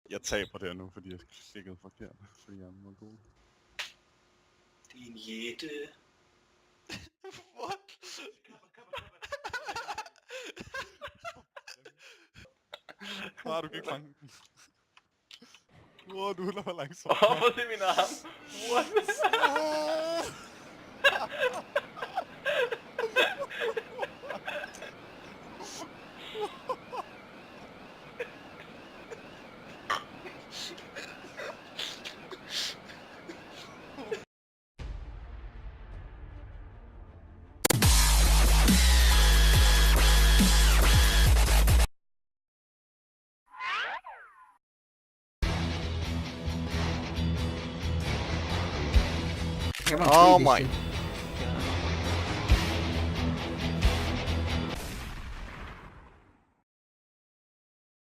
Jeg taber det nu, fordi jeg klikkede forkert, fordi jeg var god. Din jætte. What? Du kan ikke fange den. Du er for langsomt. Prøv at se min arm. What? Kan man Oh se det my shit?